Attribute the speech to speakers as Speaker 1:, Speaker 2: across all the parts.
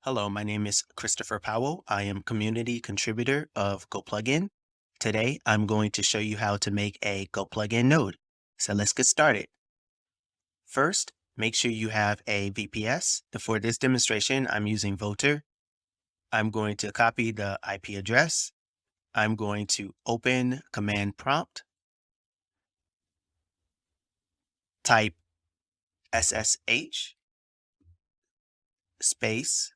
Speaker 1: Hello, my name is Christopher Powell. I am community contributor of Go Plugin. Today, I'm going to show you how to make a Go Plugin node. So let's get started. First, make sure you have a VPS. For this demonstration, I'm using Voter. I'm going to copy the IP address. I'm going to open command prompt, type SSH space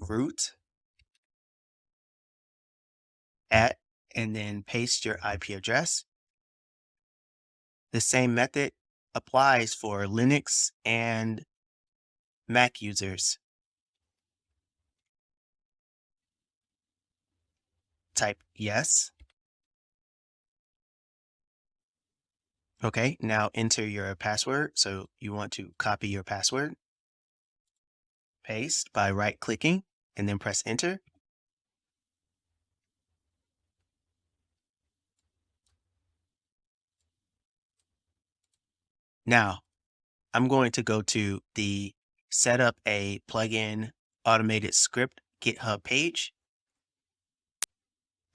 Speaker 1: root at, and then paste your IP address. The same method applies for Linux and Mac users. Type yes. Okay, now enter your password. So you want to copy your password, paste by right-clicking, and then press enter. Now, I'm going to go to the Set up a plugin automated script GitHub page.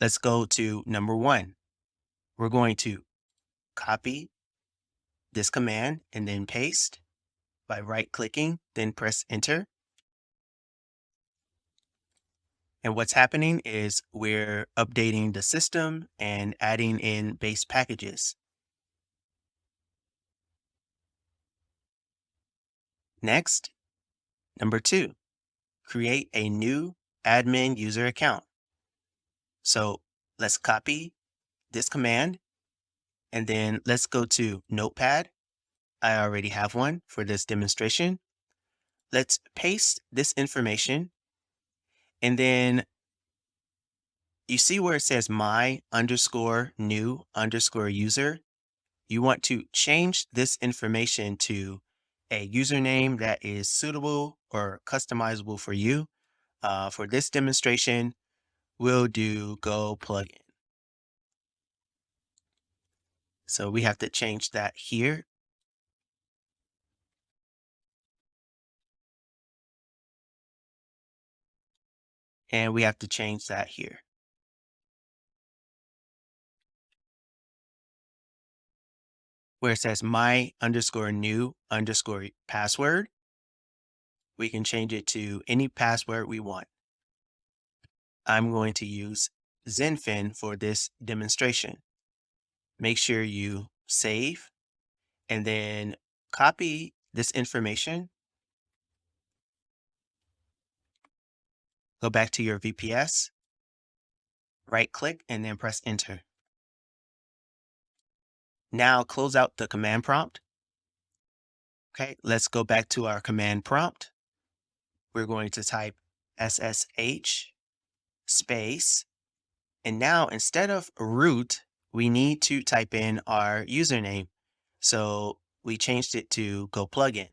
Speaker 1: Let's go to number 1. We're going to copy this command and then paste by right-clicking, then press enter. And what's happening is we're updating the system and adding in base packages. Next, number 2, create a new admin user account. So let's copy this command and then let's go to Notepad. I already have one for this demonstration. Let's paste this information, and then you see where it says my underscore new underscore user. You want to change this information to a username that is suitable or customizable for you. For this demonstration, we'll do Go Plugin. So we have to change that here. And we have to change that here. Where it says my underscore new underscore password, we can change it to any password we want. I'm going to use Zenfin for this demonstration. Make sure you save and then copy this information. Go back to your VPS, right click, and then press enter. Now close out the command prompt. Okay, let's go back to our command prompt. We're going to type SSH space. And now instead of root, we need to type in our username. So we changed it to Go Plugin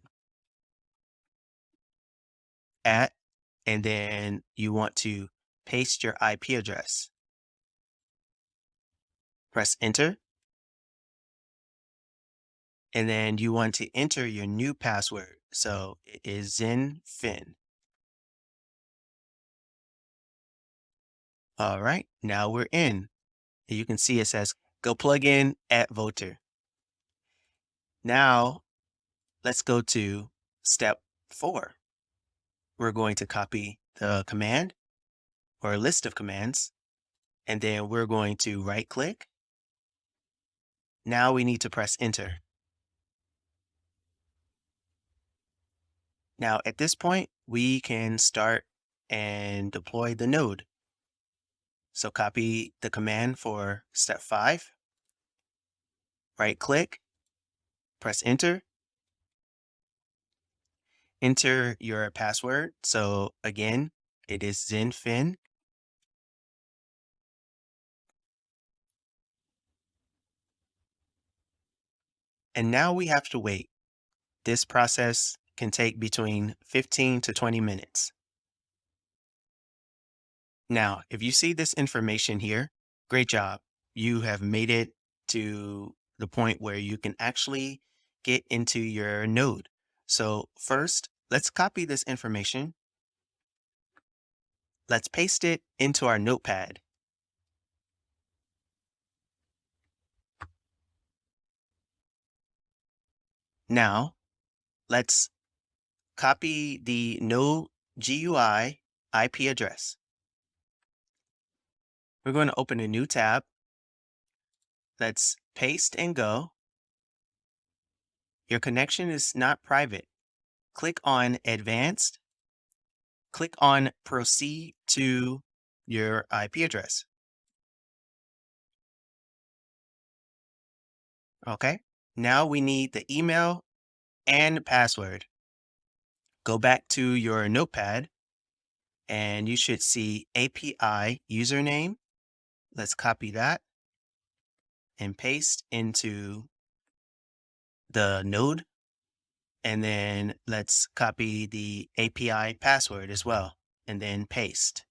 Speaker 1: at, and then you want to paste your IP address. Press enter. And then you want to enter your new password. So it is Zenfin. All right, now we're in. And you can see it says Go Plugin at Voter. Now let's go to step 4. We're going to copy the command or a list of commands, and then we're going to right click. Now we need to press enter. Now at this point, we can start and deploy the node. So copy the command for step 5, right click, press enter, enter your password. So again, it is Zenfin. And now we have to wait. This process can take between 15 to 20 minutes. Now, if you see this information here, great job. You have made it to the point where you can actually get into your node. So first, let's copy this information. let's paste it into our notepad. Now, let's copy the node GUI IP address. We're going to open a new tab. Let's paste and go. Your connection is not private. Click on Advanced. Click on Proceed to your IP address. Okay. Now we need the email and password. Go back to your notepad and you should see API username. Let's copy that and paste into the node. And then let's copy the API password as well, and then paste.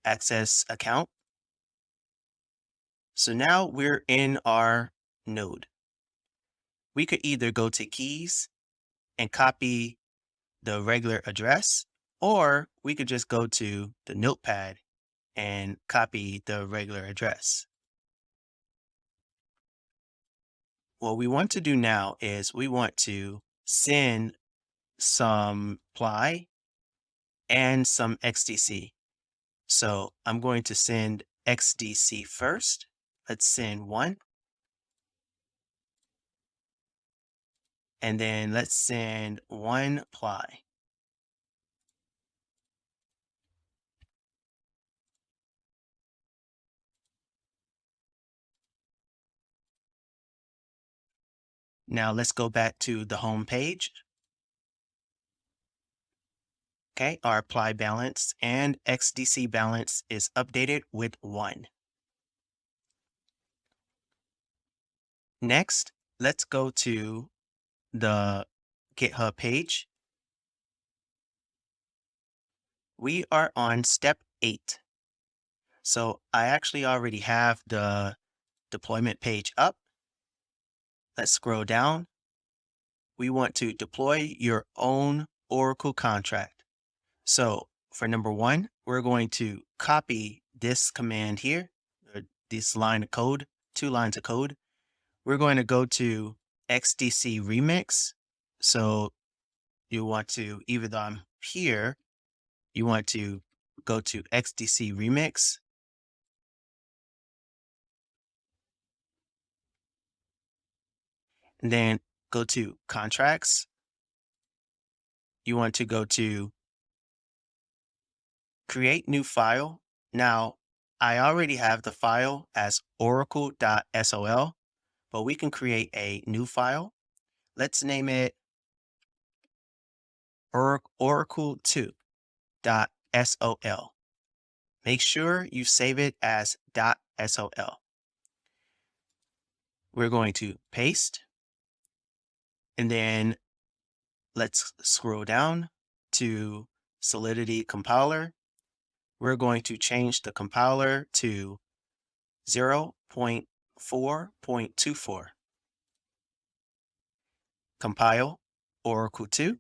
Speaker 1: Access account. So now we're in our node. We could either go to keys and copy the regular address, or we could just go to the notepad and copy the regular address. What we want to do now is we want to send some ply and some XDC. So I'm going to send XDC first. Let's send one. And then let's send one ply. Now let's go back to the home page. Okay, our ply balance and XDC balance is updated with 1. Next, let's go to the GitHub page. We are on step 8. So I actually already have the deployment page up. Let's scroll down. We want to deploy your own Oracle contract. So for number 1, we're going to copy this command here, this line of code, 2 lines of code. We're going to go to XDC remix. So you want to, even though I'm here, you want to go to XDC remix. And then go to contracts. You want to go to create new file. Now, I already have the file as oracle.sol, but we can create a new file. Let's name it oracle2.sol. Make sure you save it as .sol. We're going to paste, and then let's scroll down to Solidity compiler. We're going to change the compiler to 0.4.24. Compile Oracle 2.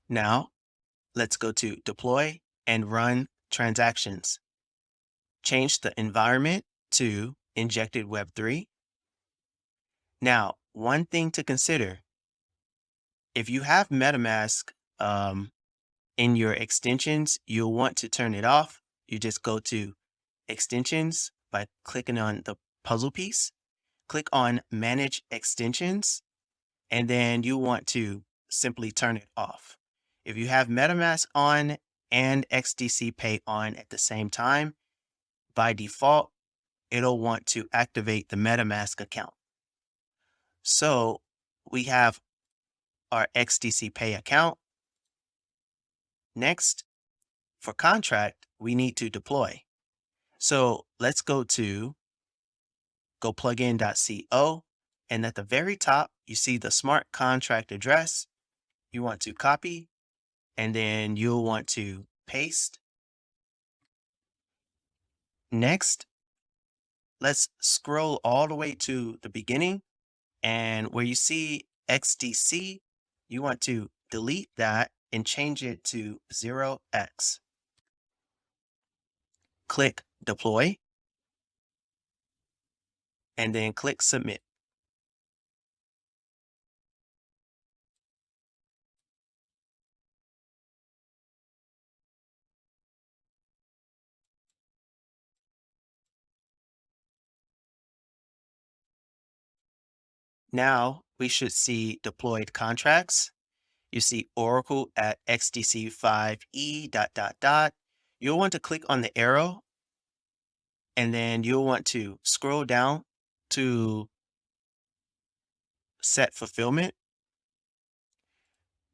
Speaker 1: Now, let's go to deploy and run transactions. Change the environment to injected web 3. Now, one thing to consider, if you have MetaMask in your extensions, you'll want to turn it off. You just go to extensions by clicking on the puzzle piece, click on manage extensions, and then you want to simply turn it off. If you have MetaMask on and XDC Pay on at the same time, by default, it'll want to activate the MetaMask account. So we have our XDC Pay account. Next, for contract, we need to deploy. So let's go to Plugin.co, and at the very top, you see the smart contract address. You want to copy, and then you'll want to paste. Next, let's scroll all the way to the beginning, and where you see XDC, you want to delete that and change it to 0x. Click Deploy, and then click Submit. Now we should see deployed contracts. You see Oracle at XDC5E dot dot dot. You'll want to click on the arrow, and then you'll want to scroll down to set fulfillment.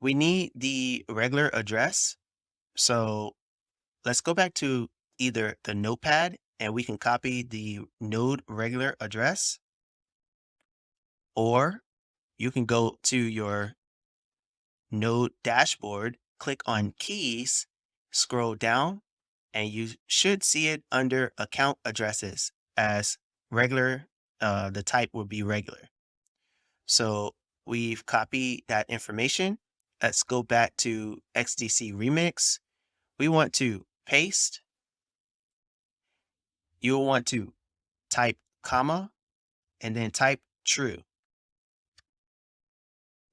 Speaker 1: We need the regular address. So let's go back to either the notepad and we can copy the node regular address, or you can go to your node dashboard, click on keys, scroll down, and you should see it under account addresses as regular. The type will be regular. So we've copied that information. Let's go back to XDC Remix. We want to paste. You'll want to type comma and then type true.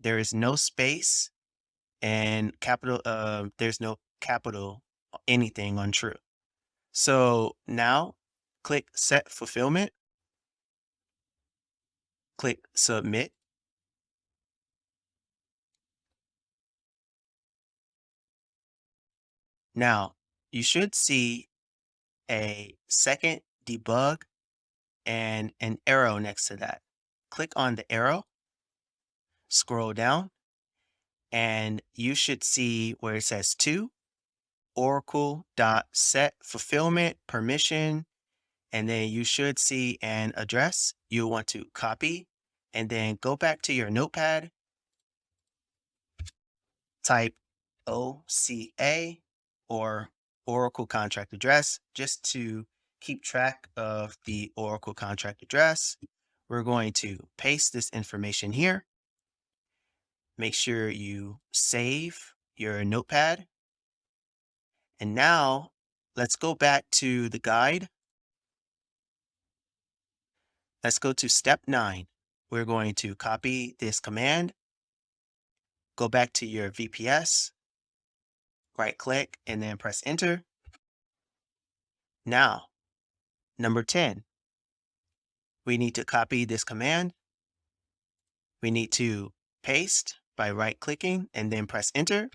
Speaker 1: There is no space and there's no capital anything on true. So now click set fulfillment, click submit. Now you should see a second debug and an arrow next to that. Click on the arrow, scroll down, and you should see where it says to Oracle.set fulfillment permission. And then you should see an address you want to copy, and then go back to your notepad, type OCA or Oracle contract address just to keep track of the Oracle contract address. We're going to paste this information here. Make sure you save your notepad. And now let's go back to the guide. Let's go to step 9. We're going to copy this command, go back to your VPS, right click, and then press enter. Now, number 10, we need to copy this command. We need to paste by right clicking and then press enter.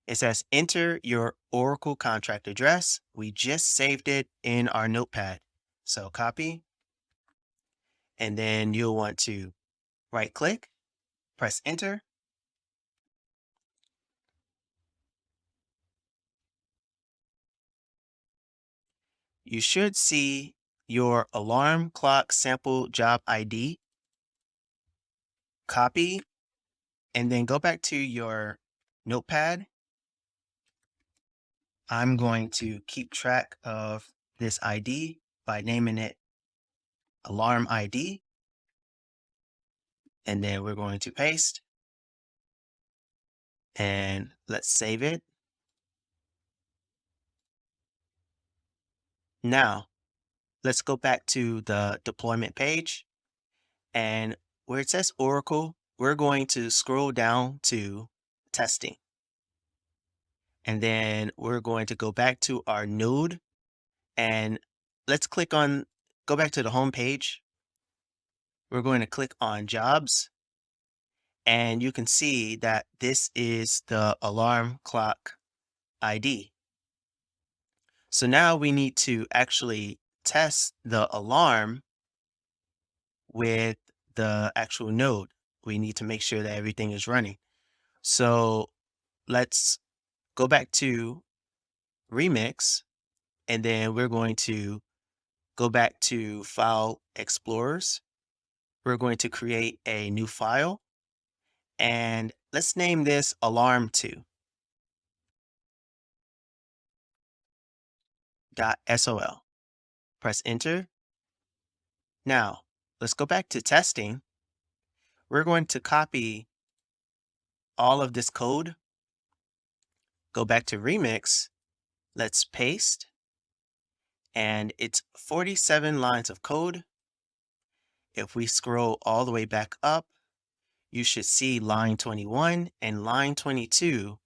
Speaker 1: It says enter your Oracle contract address. We just saved it in our notepad. So copy, and then you'll want to right click, press enter. You should see your alarm clock sample job ID. Copy, and then go back to your notepad. I'm going to keep track of this ID by naming it alarm ID. And then we're going to paste. And let's save it. Now, let's go back to the deployment page. And where it says Oracle, we're going to scroll down to testing. And then we're going to go back to our node, and let's go back to the home page. We're going to click on jobs, and you can see that this is the alarm clock ID. So now we need to actually test the alarm with the actual node. We need to make sure that everything is running. So let's go back to Remix, and then we're going to go back to File Explorers. We're going to create a new file, and let's name this alarm2.sol. Press enter. Now, let's go back to testing. We're going to copy all of this code, go back to Remix, let's paste, and it's 47 lines of code. If we scroll all the way back up, you should see line 21 and line 22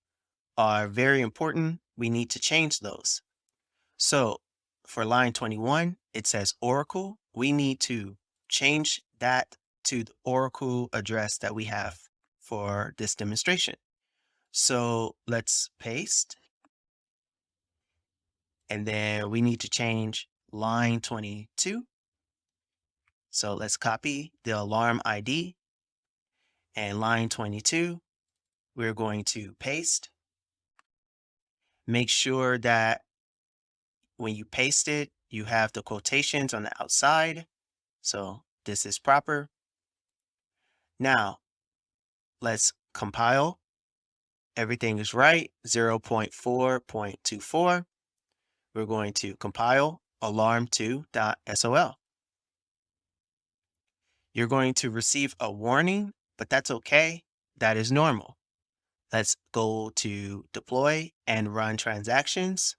Speaker 1: are very important. We need to change those. So for line 21, it says Oracle. We need to change that to the Oracle address that we have for this demonstration. So let's paste, and then we need to change line 22. So let's copy the alarm ID, and line 22, we're going to paste. Make sure that when you paste it, you have the quotations on the outside. So this is proper. Now, let's compile. Everything is right, 0.4.24. We're going to compile alarm2.sol. You're going to receive a warning, but that's okay. That is normal. Let's go to deploy and run transactions.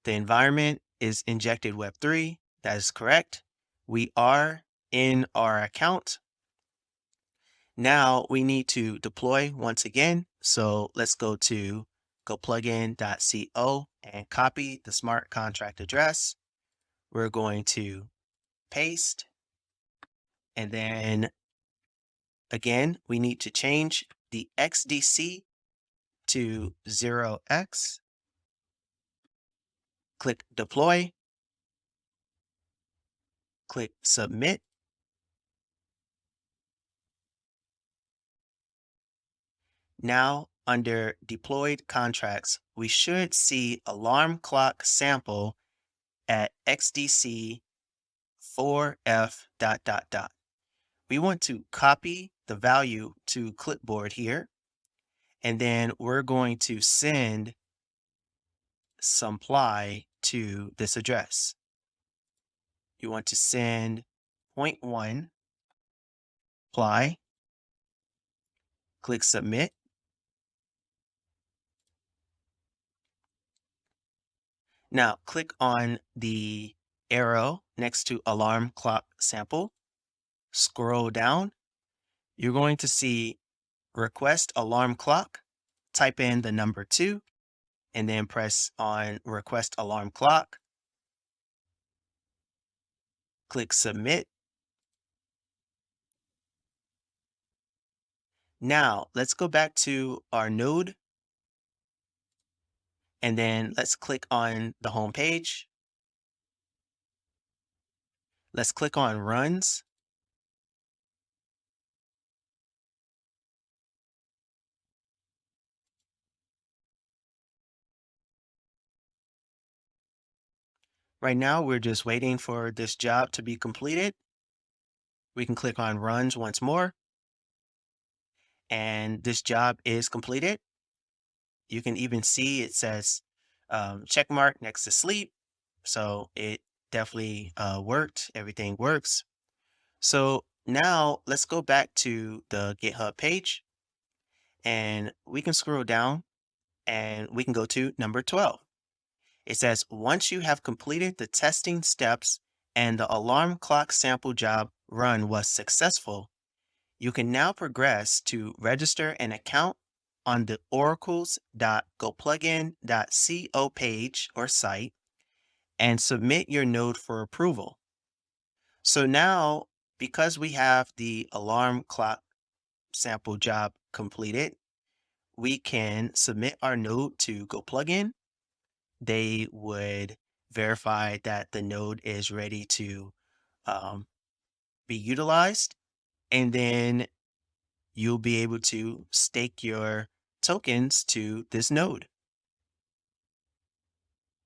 Speaker 1: The environment is injected web3. That is correct. We are in our account. Now we need to deploy once again. So let's go to Plugin.co and copy the smart contract address. We're going to paste. And then again, we need to change the XDC to 0x. Click deploy. Click submit. Now, under deployed contracts, we should see alarm clock sample at XDC 4F ... We want to copy the value to clipboard here, and then we're going to send supply to this address. You want to send 0.1 apply, click submit. Now click on the arrow next to alarm clock sample. Scroll down. You're going to see request alarm clock. Type in the number 2 and then press on request alarm clock. Click submit. Now let's go back to our node, and then let's click on the home page. Let's click on runs. Right now, we're just waiting for this job to be completed. We can click on runs once more, and this job is completed. You can even see it says check mark next to sleep. So it definitely worked. Everything works. So now let's go back to the GitHub page, and we can scroll down and we can go to number 12. It says, once you have completed the testing steps and the alarm clock sample job run was successful, you can now progress to register an account on the oracles.goplugin.co page or site and submit your node for approval. So now, because we have the alarm clock sample job completed, we can submit our node to GoPlugin. They would verify that the node is ready to be utilized, and then you'll be able to stake your tokens to this node.